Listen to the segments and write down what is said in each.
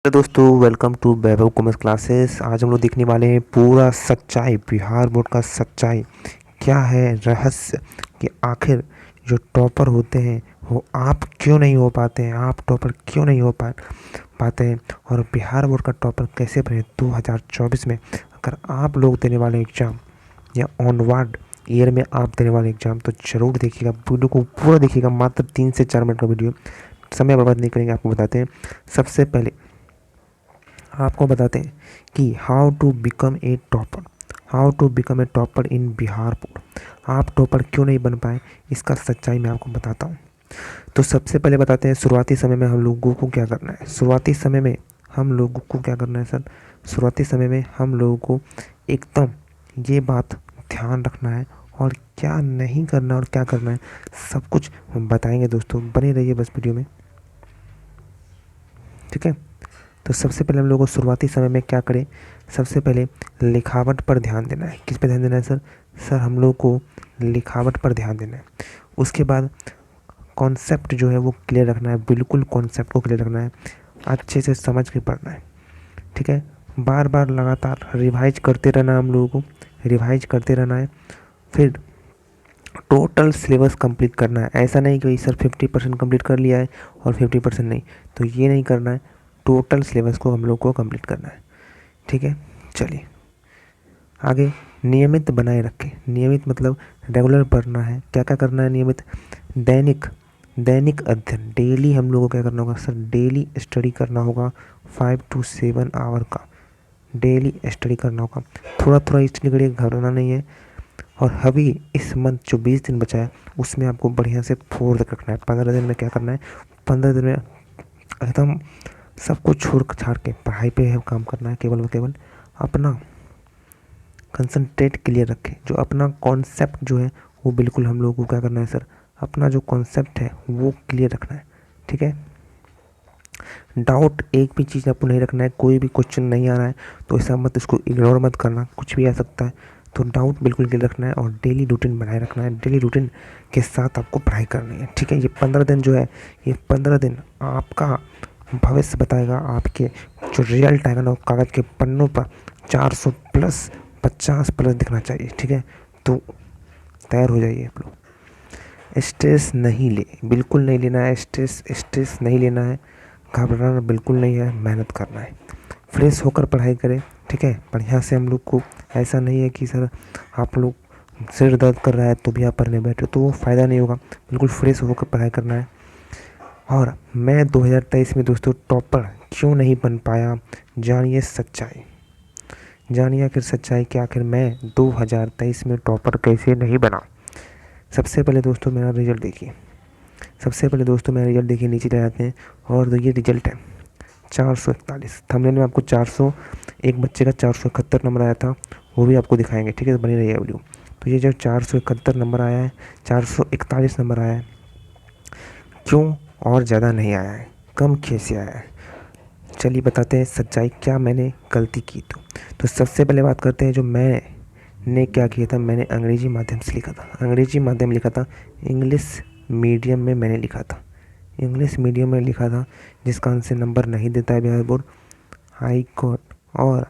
Hello दोस्तों, welcome to Vaibhav commerce classes. आज हम लोग देखने वाले हैं पूरा सच्चाई, बिहार बोर्ड का सच्चाई क्या है, रहस्य कि आखिर जो टॉपर होते हैं वो आप क्यों नहीं हो पाते हैं, आप टॉपर क्यों नहीं हो पाते हैं और बिहार बोर्ड का टॉपर कैसे बने 2024 में। अगर आप लोग देने वाले एग्ज़ाम या ऑनवर्ड ईयर में आप देने वाले एग्ज़ाम तो ज़रूर देखिएगा, वीडियो को पूरा देखिएगा। मात्र 3 से 4 मिनट का वीडियो, समय बर्बाद नहीं करेंगे। आपको बताते हैं, सबसे पहले आपको बताते हैं कि how to become a topper in Bihar board. आप टॉपर क्यों नहीं बन पाए, इसका सच्चाई मैं आपको बताता हूँ। तो सबसे पहले बताते हैं शुरुआती समय में हम लोगों को क्या करना है। शुरुआती समय में हम लोगों को क्या करना है सर, शुरुआती समय में हम लोगों को एकदम ये बात ध्यान रखना है और क्या नहीं करना और क्या करना है सब कुछ हम बताएंगे। दोस्तों बने रहिए बस वीडियो में, ठीक है। तो सबसे पहले हम लोग को शुरुआती समय में क्या करें, सबसे पहले लिखावट पर ध्यान देना है। किस पे ध्यान देना है सर हम लोग को लिखावट पर ध्यान देना है। उसके बाद कॉन्सेप्ट जो है वो क्लियर रखना है, बिल्कुल कॉन्सेप्ट को क्लियर रखना है, अच्छे से समझ के पढ़ना है, ठीक है। बार बार लगातार रिवाइज करते रहना है, हम लोगों को रिवाइज करते रहना है। फिर टोटल सिलेबस कंप्लीट करना है। ऐसा नहीं कि सर 50% कंप्लीट कर लिया है और 50% नहीं, तो ये नहीं करना है। टोटल सिलेबस को हम लोग को कंप्लीट करना है, ठीक है। चलिए आगे, नियमित बनाए रखें। नियमित मतलब रेगुलर पढ़ना है। क्या क्या करना है नियमित, दैनिक अध्ययन, डेली हम लोगों को क्या करना होगा सर, डेली स्टडी करना होगा। 5 to 7 आवर का डेली स्टडी करना होगा। थोड़ा थोड़ा स्टडी करिए, घबराना नहीं है। और अभी इस मंथ जो 20 दिन बचा है उसमें आपको बढ़िया से फोड़ तक रखना है। 15 दिन में क्या करना है, 15 दिन में एकदम सब कुछ छोड़ छाड़ के पढ़ाई पे है काम करना है। केवल व केवल अपना कंसंट्रेट क्लियर रखें। जो अपना कॉन्सेप्ट जो है वो बिल्कुल हम लोगों को क्या करना है सर, अपना जो कॉन्सेप्ट है वो क्लियर रखना है, ठीक है। डाउट एक भी चीज़ आपको नहीं रखना है। कोई भी क्वेश्चन नहीं आ रहा है तो ऐसा मत, इसको इग्नोर मत करना, कुछ भी आ सकता है। तो डाउट बिल्कुल क्लियर रखना है और डेली रूटीन बनाए रखना है। डेली रूटीन के साथ आपको पढ़ाई करनी है, ठीक है। ये 15 दिन जो है, ये 15 दिन आपका भविष्य बताएगा। आपके जो रिजल्ट आएगा ना, कागज़ के पन्नों पर 400 प्लस 50 प्लस दिखना चाहिए, ठीक है। तो तैयार हो जाइए आप लोग। स्ट्रेस नहीं ले, बिल्कुल नहीं लेना है। स्ट्रेस नहीं लेना है, घबराना बिल्कुल नहीं है, मेहनत करना है। फ्रेश होकर पढ़ाई करें, ठीक है। बढ़िया से हम लोग को, ऐसा नहीं है कि सर आप लोग सिर दर्द कर रहा है तो भी आप पढ़ने बैठे तो वो फ़ायदा नहीं होगा। बिल्कुल फ्रेश होकर पढ़ाई करना है। और मैं 2023 में दोस्तों टॉपर क्यों नहीं बन पाया, जानिए सच्चाई। जानिए आखिर सच्चाई कि आखिर मैं 2023 में टॉपर कैसे नहीं बना। सबसे पहले दोस्तों मेरा रिजल्ट देखिए, नीचे ले जाते हैं और ये रिजल्ट है 441। थंबनेल में आपको 400, एक बच्चे का 471 नंबर आया था, वो भी आपको दिखाएंगे, ठीक है। तो बनी रही है वीडियो। तो ये जो 471 नंबर आया है, 441 नंबर आया है, क्यों और ज़्यादा नहीं आया है, कम कैसे आया है, चलिए बताते हैं सच्चाई क्या मैंने गलती की। तो सबसे पहले बात करते हैं जो मैंने क्या किया था। मैंने अंग्रेजी माध्यम से लिखा था, इंग्लिश मीडियम में मैंने लिखा था, जिसका आंसर नंबर नहीं देता है बिहार बोर्ड, हाई कोर्ट। और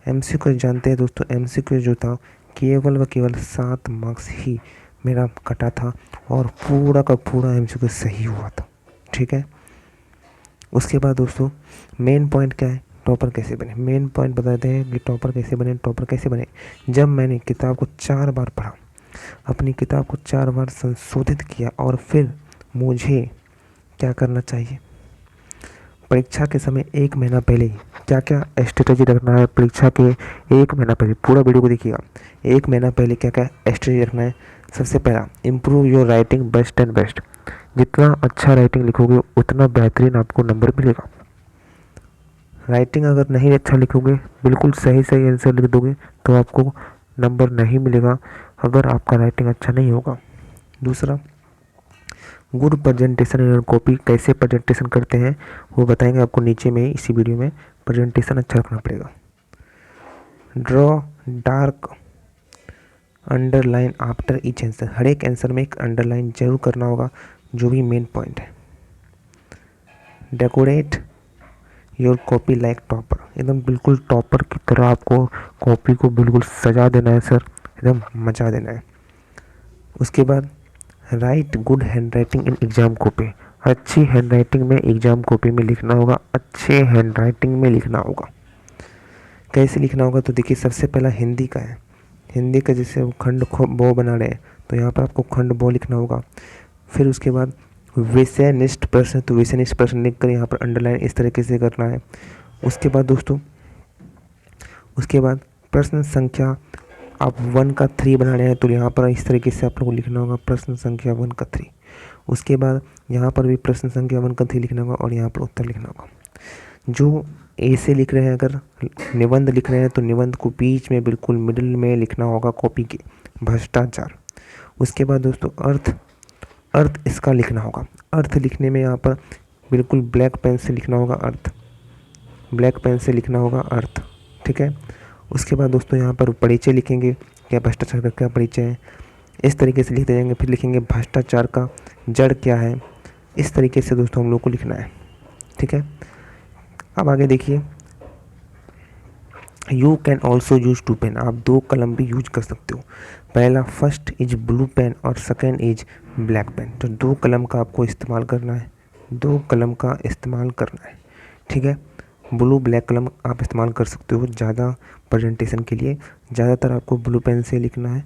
एमसीक्यू जानते हैं दोस्तों, एमसीक्यू जो था केवल व केवल 7 मार्क्स ही मेरा कटा था और पूरा का पूरा एमसीक्यू सही हुआ था, ठीक है। उसके बाद दोस्तों मेन पॉइंट क्या है, टॉपर कैसे बने। मेन पॉइंट बताते हैं कि टॉपर कैसे बने। जब मैंने किताब को 4 बार पढ़ा, अपनी किताब को 4 बार संशोधित किया और फिर मुझे क्या करना चाहिए, परीक्षा के समय 1 महीना पहले ही क्या क्या स्ट्रेटजी रखना है। परीक्षा के 1 महीना पहले, पूरा वीडियो को देखिएगा, 1 महीना पहले क्या क्या स्ट्रेटजी रखना है। सबसे पहला, improve your writing best and best. जितना अच्छा राइटिंग लिखोगे उतना बेहतरीन आपको नंबर मिलेगा। राइटिंग अगर नहीं अच्छा लिखोगे, बिल्कुल सही सही आंसर लिख दोगे तो आपको नंबर नहीं मिलेगा अगर आपका राइटिंग अच्छा नहीं होगा। दूसरा, गुड प्रेजेंटेशन इन कॉपी। कैसे प्रेजेंटेशन करते हैं वो बताएंगे आपको नीचे में, इसी वीडियो में। प्रेजेंटेशन अच्छा रखना पड़ेगा। Draw dark underline after each answer. हर एक आंसर में एक अंडरलाइन जरूर करना होगा, जो भी मेन पॉइंट है। Decorate your copy like topper, एकदम बिल्कुल टॉपर की तरह आपको कॉपी को बिल्कुल सजा देना है सर, एकदम मचा देना है। उसके बाद right good hand writing in exam copy, अच्छी हैंड राइटिंग में एग्जाम कॉपी में लिखना होगा, अच्छे हैंड राइटिंग में लिखना होगा। कैसे लिखना होगा तो देखिए, सबसे पहला हिंदी का है। हिंदी का जैसे खंड बो बना रहे हैं तो यहाँ पर आपको खंड बो लिखना होगा। फिर उसके बाद विषयनिष्ठ प्रश्न, तो विषयनिष्ठ प्रश्न लिख कर यहाँ पर अंडरलाइन इस तरीके से करना है। उसके बाद दोस्तों, उसके बाद प्रश्न संख्या आप 1 का 3 बना रहे हैं तो यहाँ पर इस तरीके से आप लोगों को लिखना होगा, प्रश्न संख्या 1 का 3। उसके बाद यहाँ पर भी प्रश्न संख्या 1 का 3 लिखना होगा और यहाँ पर उत्तर लिखना होगा। जो ए से लिख रहे हैं, अगर निबंध लिख रहे हैं तो निबंध को बीच में बिल्कुल मिडिल में लिखना होगा कॉपी के, भ्रष्टाचार। उसके बाद दोस्तों अर्थ इसका लिखना होगा। अर्थ लिखने में यहाँ पर बिल्कुल ब्लैक पेन से लिखना होगा, अर्थ ब्लैक पेन से लिखना होगा अर्थ, ठीक है। उसके बाद दोस्तों यहाँ पर परिचय लिखेंगे, क्या भ्रष्टाचार का क्या परिचय है, इस तरीके से लिखते जाएंगे। फिर लिखेंगे भ्रष्टाचार का जड़ क्या है, इस तरीके से दोस्तों हम लोग को लिखना है, ठीक है। अब आगे देखिए, you can also use 2 pen, आप 2 कलम भी यूज कर सकते हो। पहला फर्स्ट इज ब्लू पेन और सेकेंड इज ब्लैक पेन, तो 2 कलम का आपको इस्तेमाल करना है, 2 कलम का इस्तेमाल करना है, ठीक है। ब्लू ब्लैक कलम आप इस्तेमाल कर सकते हो ज़्यादा प्रेजेंटेशन के लिए, ज़्यादातर आपको ब्लू पेन से लिखना है।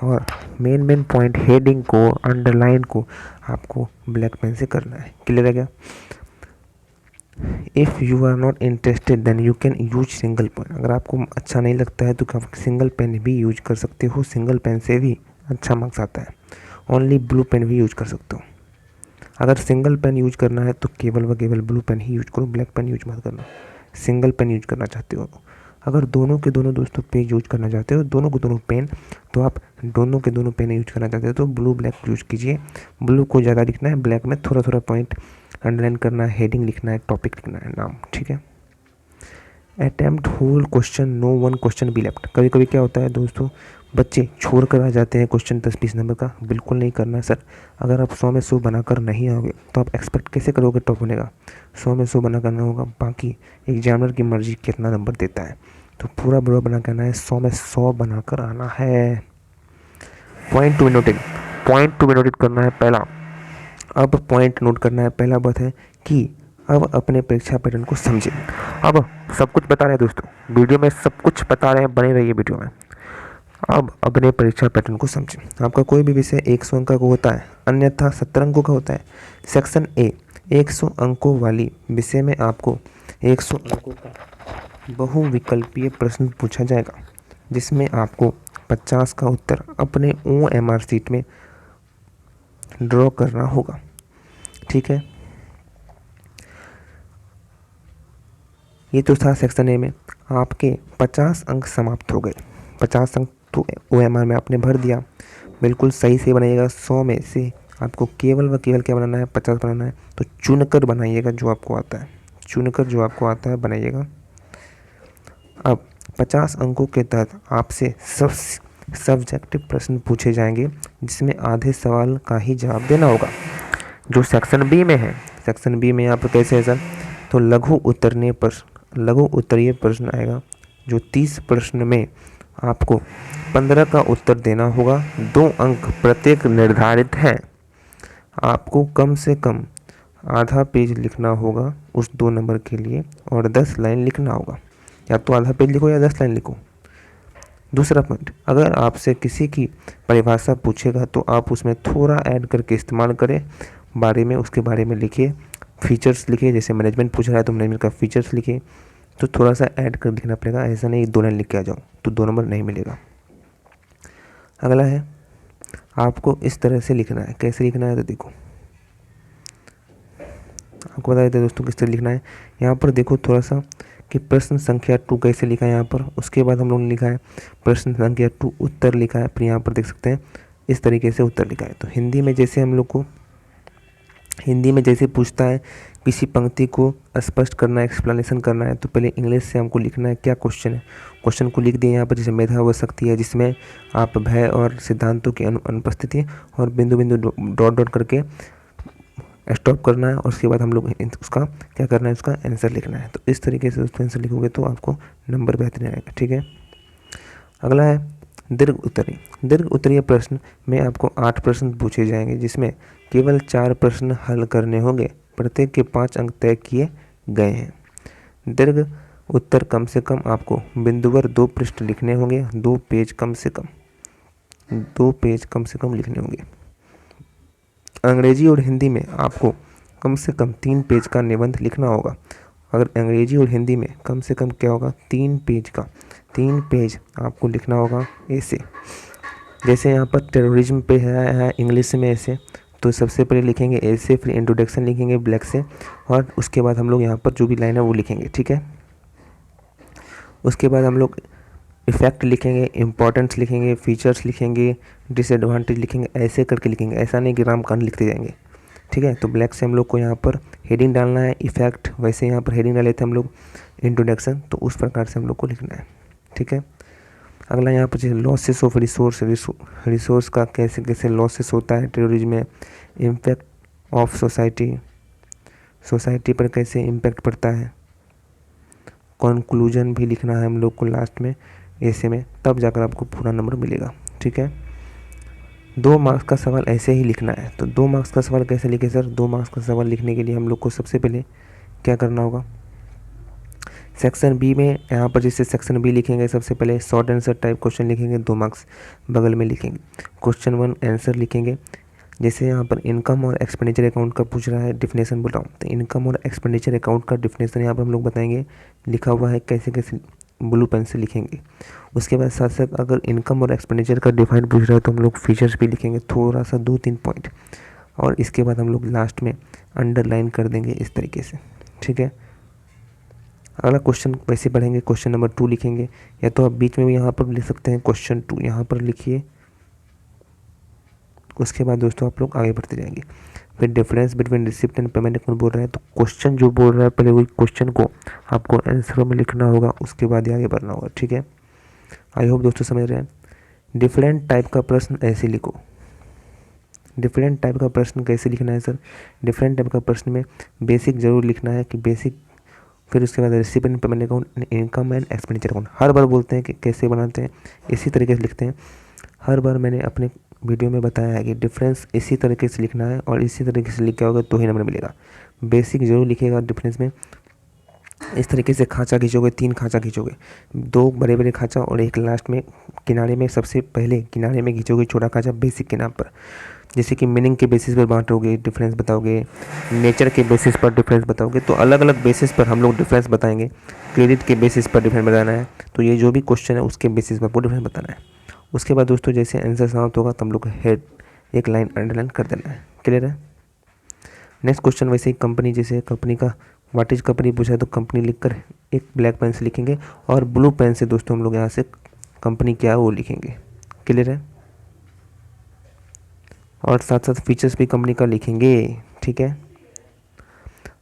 और मेन पॉइंट हेडिंग को, अंडरलाइन को आपको ब्लैक पेन से करना है। क्लियर है क्या? If you are not interested then you can use single pen, अगर आपको अच्छा नहीं लगता है तो आप सिंगल पेन भी यूज कर सकते हो, सिंगल पेन से भी अच्छा मार्क्स आता है। ओनली ब्लू पेन भी यूज कर सकते हो। अगर सिंगल पेन यूज करना है तो केवल व केवल ब्लू पेन ही यूज करो, ब्लैक पेन यूज मत करना। सिंगल पेन यूज करना चाहते हो, अगर दोनों के दोनों दोस्तों पेज यूज करना चाहते हो, दोनों के दोनों पेन, तो आप दोनों के दोनों पेन यूज करना चाहते हो तो ब्लू ब्लैक यूज कीजिए। ब्लू को ज़्यादा लिखना है, ब्लैक में थोड़ा थोड़ा पॉइंट अंडरलाइन करना है, हेडिंग लिखना है, टॉपिक लिखना है, नाम, ठीक है। Attempt whole question, no 1 question be left, कभी कभी क्या होता है दोस्तों, बच्चे छोड़ कर आ जाते हैं क्वेश्चन 10-20 नंबर का, बिल्कुल नहीं करना है सर। अगर आप 100 में 100 बनाकर नहीं आओगे तो आप एक्सपेक्ट कैसे करोगे टॉप होने का? 100 में 100 बना करना होगा, बाकी एग्जामिनर की मर्जी कितना नंबर देता है, तो पूरा बुरा बना करना है, 100 में 100 बनाकर आना है। Point to be noted, point to be noted करना है पहला। अब पॉइंट नोट करना है, पहला बात है कि अब अपने परीक्षा पैटर्न को समझें। अब सब कुछ बता रहे हैं दोस्तों, वीडियो में सब कुछ बता रहे हैं, बने रहिए वीडियो में। अब अपने परीक्षा पैटर्न को समझें। आपका कोई भी विषय 100 अंक का होता है, अन्यथा 70 अंकों का होता है। सेक्शन ए 100 अंकों वाली विषय में आपको 100 अंकों का बहुविकल्पीय प्रश्न पूछा जाएगा, जिसमें आपको 50 का उत्तर अपने OMR शीट में ड्रॉ करना होगा, ठीक है। ये तो था सेक्शन ए में। आपके 50 अंक समाप्त हो गए, 50 अंक तो OMR में आपने भर दिया, बिल्कुल सही से बनाइएगा। 100 में से आपको केवल व केवल क्या बनाना है? 50 बनाना है, तो चुनकर बनाइएगा जो आपको आता है, चुनकर जो आपको आता है बनाइएगा। अब 50 अंकों के तहत आपसे सब्जेक्टिव प्रश्न पूछे जाएंगे, जिसमें आधे सवाल का ही जवाब देना होगा। जो सेक्शन बी में है, सेक्शन बी में यहाँ पर कैसे है सर, तो लघु उत्तरीय प्रश्न आएगा, जो 30 प्रश्न में आपको 15 का उत्तर देना होगा। 2 अंक प्रत्येक निर्धारित हैं। आपको कम से कम आधा पेज लिखना होगा उस 2 नंबर के लिए, और 10 लाइन लिखना होगा, या तो आधा पेज लिखो या 10 लाइन लिखो। दूसरा पॉइंट, अगर आपसे किसी की परिभाषा पूछेगा तो आप उसमें थोड़ा ऐड करके इस्तेमाल करें, उसके बारे में लिखिए, फीचर्स लिखिए। जैसे मैनेजमेंट पूछ रहा है तो मैनेजमेंट का फीचर्स लिखिए, तो थोड़ा सा ऐड कर लिखना पड़ेगा, ऐसा नहीं 2 लाइन लिख के आ जाओ तो 2 नंबर नहीं मिलेगा। अगला है, आपको इस तरह से लिखना है। कैसे लिखना है तो देखो, आपको बता देते हैं दोस्तों किस तरह लिखना है। यहाँ पर देखो थोड़ा सा कि प्रश्न संख्या 2 कैसे लिखा है यहाँ पर। उसके बाद हम लोगों ने लिखा है प्रश्न संख्या 2 उत्तर लिखा है, फिर यहाँ पर देख सकते हैं इस तरीके से उत्तर लिखा है। तो हिंदी में जैसे हम लोग को, हिंदी में जैसे पूछता है किसी पंक्ति को स्पष्ट करना है, एक्सप्लेनेशन करना है, तो पहले इंग्लिश से हमको लिखना है क्या क्वेश्चन है। क्वेश्चन को लिख दिए यहाँ पर, जैसे मेधा व शक्ति है, जिसमें आप भय और सिद्धांतों की अनुपस्थिति और बिंदु बिंदु डॉट डॉट करके स्टॉप करना है और उसके बाद हम लोग उसका क्या करना है, उसका आंसर लिखना है। तो इस तरीके से उसका आंसर लिखोगे तो आपको नंबर बेहतरीन आएगा। ठीक है, अगला है दीर्घ उत्तरीय। दीर्घ उत्तरीय प्रश्न में आपको 8 प्रश्न पूछे जाएंगे, जिसमें केवल 4 प्रश्न हल करने होंगे। प्रत्येक के 5 अंक तय किए गए हैं। दीर्घ उत्तर कम से कम आपको बिंदुवर 2 पृष्ठ लिखने होंगे, 2 पेज कम से कम, 2 पेज कम से कम लिखने होंगे। अंग्रेजी और हिंदी में आपको कम से कम 3 पेज का निबंध लिखना होगा। अगर अंग्रेजी और हिंदी में कम से कम क्या होगा, 3 पेज का, 3 पेज आपको लिखना होगा ऐसे। जैसे यहाँ पर टेररिज्म पे है इंग्लिश में ऐसे, तो सबसे पहले लिखेंगे ऐसे, फिर इंट्रोडक्शन लिखेंगे ब्लैक से, और उसके बाद हम लोग यहाँ पर जो भी लाइन है वो लिखेंगे। ठीक है, उसके बाद हम लोग इफेक्ट लिखेंगे, इम्पोर्टेंस लिखेंगे, फीचर्स लिखेंगे, डिसएडवांटेज लिखेंगे, ऐसे करके लिखेंगे। ऐसा नहीं कि राम कांड लिखते जाएंगे। ठीक है, तो ब्लैक से हम लोग को यहाँ पर हेडिंग डालना है इफेक्ट, वैसे यहाँ पर हेडिंग डाले थे हम लोग इंट्रोडक्शन, तो उस प्रकार से हम लोग को लिखना है। ठीक है, अगला यहाँ पर जैसे लॉसेस ऑफ रिसोर्स, रिसोर्स का कैसे कैसे लॉसेस होता है टेररिज्म में, इम्पैक्ट ऑफ सोसाइटी, सोसाइटी पर कैसे इम्पैक्ट पड़ता है, कंक्लूजन भी लिखना है हम लोग को लास्ट में ऐसे में, तब जाकर आपको पूरा नंबर मिलेगा। ठीक है, 2 मार्क्स का सवाल ऐसे ही लिखना है। तो 2 मार्क्स का सवाल कैसे लिखे सर? 2 मार्क्स का सवाल लिखने के लिए हम लोग को सबसे पहले क्या करना होगा, सेक्शन बी में यहाँ पर जैसे सेक्शन बी लिखेंगे, सबसे पहले शॉर्ट आंसर टाइप क्वेश्चन लिखेंगे, 2 मार्क्स बगल में लिखेंगे। क्वेश्चन 1 आंसर लिखेंगे। जैसे यहाँ पर इनकम और एक्सपेंडिचर अकाउंट का पूछ रहा है, डिफिनेशन बोल रहा हूँ, तो इनकम और एक्सपेंडिचर अकाउंट का डिफिनेशन यहाँ पर हम लोग बताएंगे, लिखा हुआ है कैसे कैसे ब्लू पेन से लिखेंगे। उसके बाद साथ साथ अगर इनकम और एक्सपेंडिचर का डिफाइन पूछ रहा है तो हम लोग फीचर्स भी लिखेंगे, थोड़ा सा 2-3 पॉइंट, और इसके बाद हम लोग लास्ट में अंडरलाइन कर देंगे इस तरीके से। ठीक है, अगला क्वेश्चन वैसे पढ़ेंगे, क्वेश्चन नंबर 2 लिखेंगे, या तो आप बीच में भी यहाँ पर लिख सकते हैं क्वेश्चन 2 यहाँ पर लिखिए। उसके बाद दोस्तों आप लोग आगे बढ़ते जाएंगे। फिर difference between receipt and payment account बोल रहा है, तो क्वेश्चन जो बोल रहा है पहले वही क्वेश्चन को आपको आंसर में लिखना होगा, उसके बाद ही आगे बढ़ना होगा। ठीक है, आई होप दोस्तों समझ रहे हैं। डिफरेंट टाइप का प्रश्न ऐसे लिखो। डिफरेंट टाइप का प्रश्न कैसे लिखना है सर? डिफरेंट टाइप का प्रश्न में बेसिक जरूर लिखना है कि बेसिक, फिर उसके बाद receipt and payment account, income and expenditure account. हर बार बोलते हैं कि कैसे बनाते हैं, इसी तरीके से लिखते हैं। हर बार मैंने अपने वीडियो में बताया है कि डिफरेंस इसी तरीके से लिखना है, और इसी तरीके से लिखा होगा तो ही नंबर मिलेगा। बेसिक जरूर लिखिएगा डिफरेंस में। इस तरीके से खांचा खींचोगे, 3 खांचा खींचोगे, 2 बड़े बड़े खांचा और एक लास्ट में किनारे में, सबसे पहले किनारे में खींचोगे छोटा खांचा बेसिक के नाम पर। जैसे कि मीनिंग के बेसिस पर बांटोगे, डिफरेंस बताओगे, नेचर के बेसिस पर डिफरेंस बताओगे, तो अलग अलग बेसिस पर हम लोग डिफरेंस बताएंगे। क्रेडिट के बेसिस पर डिफरेंस बताना है, तो ये जो भी क्वेश्चन है उसके बेसिस पर वो डिफरेंस बताना है। उसके बाद दोस्तों जैसे आंसर समाप्त होगा तब हम लोग को हेड एक लाइन अंडरलाइन कर देना है। क्लियर है? नेक्स्ट क्वेश्चन वैसे ही कंपनी, जैसे कंपनी का व्हाट इज कंपनी पूछा है तो कंपनी लिखकर एक ब्लैक पेन से लिखेंगे, और ब्लू पेन से दोस्तों हम लोग यहाँ से कंपनी क्या है वो लिखेंगे। क्लियर है? और साथ साथ फीचर्स भी कंपनी का लिखेंगे। ठीक है,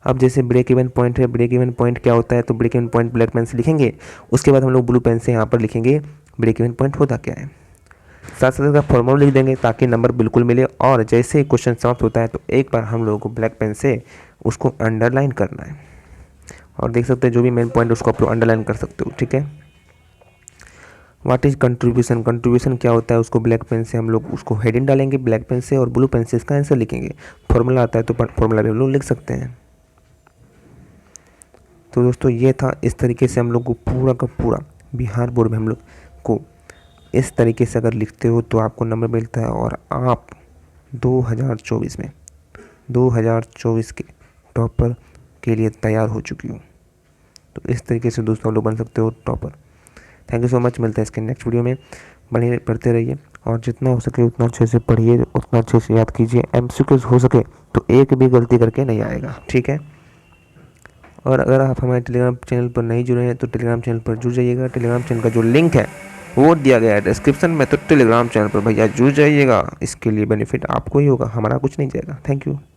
अब जैसे ब्रेक इवन पॉइंट है, ब्रेक इवन पॉइंट क्या होता है, तो break even point black pen से लिखेंगे। उसके बाद हम लोग ब्लू पेन से यहाँ पर लिखेंगे ब्रेक इवन पॉइंट होता क्या है। साथ साथ इसका फॉर्मूला लिख देंगे ताकि नंबर बिल्कुल मिले, और जैसे ही क्वेश्चन समाप्त होता है तो एक बार हम लोगों को ब्लैक पेन से उसको अंडरलाइन करना है, और देख सकते हैं जो भी मेन पॉइंट उसको आप लोग अंडरलाइन कर सकते हो। ठीक है, व्हाट इज कंट्रीब्यूशन, कंट्रीब्यूशन क्या होता है, उसको ब्लैक पेन से हम लोग उसको हेडिंग डालेंगे ब्लैक पेन से, और ब्लू पेन से इसका आंसर लिखेंगे। फॉर्मूला आता है तो फॉर्मूला भी हम लोग लिख सकते हैं। तो दोस्तों ये था, इस तरीके से हम लोग को पूरा का पूरा बिहार बोर्ड में हम लोग को इस तरीके से अगर लिखते हो तो आपको नंबर मिलता है, और आप 2024 में 2024 के टॉपर के लिए तैयार हो चुकी हूँ। तो इस तरीके से दोस्तों आप लोग बन सकते हो topper. Thank you so much, मिलता है इसके नेक्स्ट वीडियो में। बने पढ़ते रहिए, और जितना हो सके उतना अच्छे से पढ़िए, उतना अच्छे से याद कीजिए। MCQs हो सके तो एक भी गलती करके नहीं आएगा। ठीक है, और अगर आप हमारे टेलीग्राम चैनल पर नहीं जुड़े हैं तो टेलीग्राम चैनल पर जुड़ जाइएगा। टेलीग्राम चैनल का जो लिंक है वो दिया गया है डिस्क्रिप्शन में, तो टेलीग्राम चैनल पर भैया जुड़ जाइएगा। इसके लिए बेनिफिट आपको ही होगा, हमारा कुछ नहीं जाएगा। Thank you.